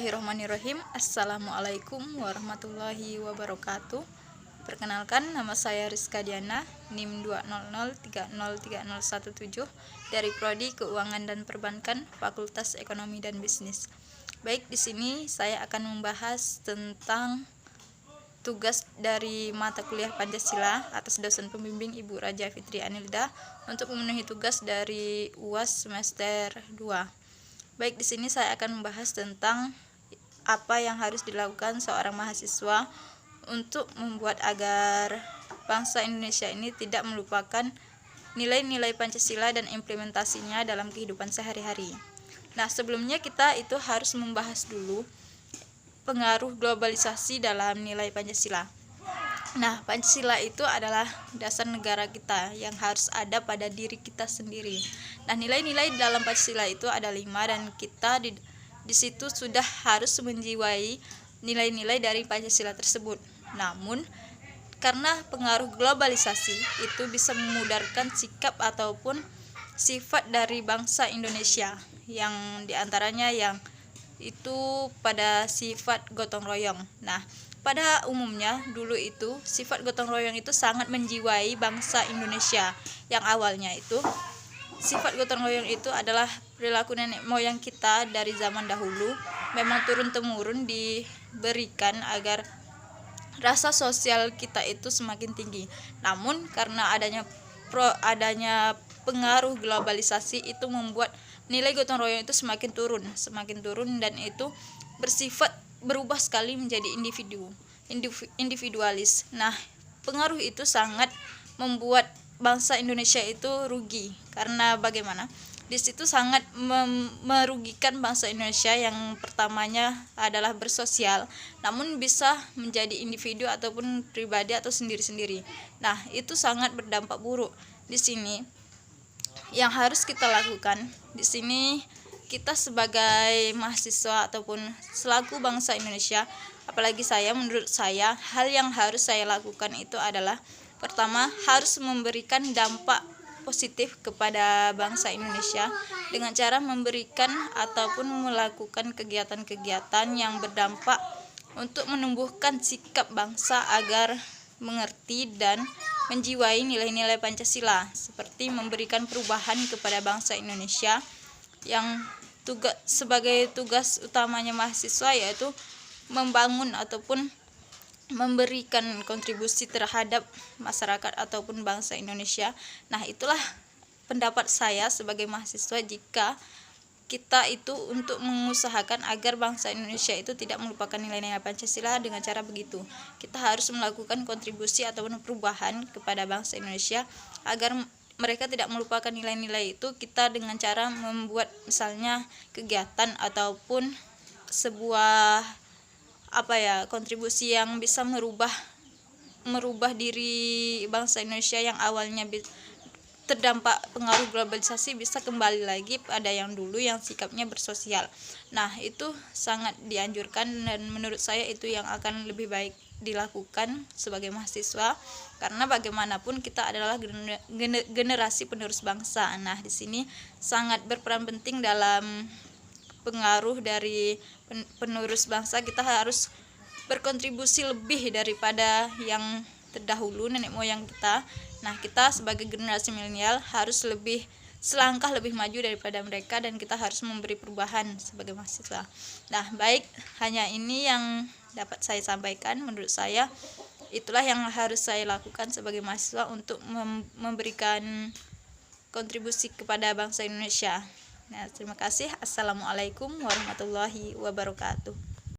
Bismillahirrahmanirrahim. Assalamualaikum warahmatullahi wabarakatuh. Perkenalkan, nama saya Rizka Diana, NIM 200303017 dari Prodi Keuangan dan Perbankan, Fakultas Ekonomi dan Bisnis. Baik, di sini saya akan membahas tentang tugas dari mata kuliah Pancasila atas dosen pembimbing Ibu Raja Fitri Anilda untuk memenuhi tugas dari UAS semester 2. Baik, di sini saya akan membahas tentang apa yang harus dilakukan seorang mahasiswa untuk membuat agar bangsa Indonesia ini tidak melupakan nilai-nilai Pancasila dan implementasinya dalam kehidupan sehari-hari. Nah, sebelumnya kita itu harus membahas dulu pengaruh globalisasi dalam nilai Pancasila. Nah, Pancasila itu adalah dasar negara kita yang harus ada pada diri kita sendiri. Nah, nilai-nilai dalam Pancasila itu ada 5 dan kita di situ sudah harus menjiwai nilai-nilai dari Pancasila tersebut. Namun, karena pengaruh globalisasi itu bisa memudarkan sikap ataupun sifat dari bangsa Indonesia yang diantaranya yang itu pada sifat gotong royong. Nah, pada umumnya dulu itu sifat gotong royong itu sangat menjiwai bangsa Indonesia. Yang awalnya itu sifat gotong royong itu adalah perilaku nenek moyang kita dari zaman dahulu, memang turun-temurun diberikan agar rasa sosial kita itu semakin tinggi. Namun karena adanya pengaruh globalisasi itu membuat nilai gotong royong itu semakin turun dan itu bersifat berubah sekali menjadi individualis. Nah, pengaruh itu sangat membuat bangsa Indonesia itu rugi karena bagaimana? Di situ sangat merugikan bangsa Indonesia yang pertamanya adalah bersosial, namun bisa menjadi individu ataupun pribadi atau sendiri-sendiri. Nah, itu sangat berdampak buruk. Di sini yang harus kita lakukan di sini kita sebagai mahasiswa ataupun selaku bangsa Indonesia, apalagi menurut saya hal yang harus saya lakukan itu adalah pertama harus memberikan dampak positif kepada bangsa Indonesia dengan cara memberikan ataupun melakukan kegiatan-kegiatan yang berdampak untuk menumbuhkan sikap bangsa agar mengerti dan menjiwai nilai-nilai Pancasila, seperti memberikan perubahan kepada bangsa Indonesia yang sebagai tugas utamanya mahasiswa yaitu membangun ataupun memberikan kontribusi terhadap masyarakat ataupun bangsa Indonesia. Nah, itulah pendapat saya sebagai mahasiswa jika kita itu untuk mengusahakan agar bangsa Indonesia itu tidak melupakan nilai-nilai Pancasila dengan cara begitu. Kita harus melakukan kontribusi ataupun perubahan kepada bangsa Indonesia agar mereka tidak melupakan nilai-nilai itu. Kita dengan cara membuat misalnya kegiatan ataupun sebuah kontribusi yang bisa merubah diri bangsa Indonesia yang awalnya terdampak pengaruh globalisasi bisa kembali lagi pada yang dulu yang sikapnya bersosial. Nah, itu sangat dianjurkan dan menurut saya itu yang akan lebih baik dilakukan sebagai mahasiswa karena bagaimanapun kita adalah generasi penerus bangsa. Nah, di sini sangat berperan penting dalam pengaruh dari penerus bangsa. Kita harus berkontribusi lebih daripada yang terdahulu nenek moyang kita. Nah, kita sebagai generasi milenial harus selangkah lebih maju daripada mereka dan kita harus memberi perubahan sebagai mahasiswa. Nah, baik, hanya ini yang dapat saya sampaikan. Menurut saya itulah yang harus saya lakukan sebagai mahasiswa untuk memberikan kontribusi kepada bangsa Indonesia. Nah, terima kasih. Assalamualaikum warahmatullahi wabarakatuh.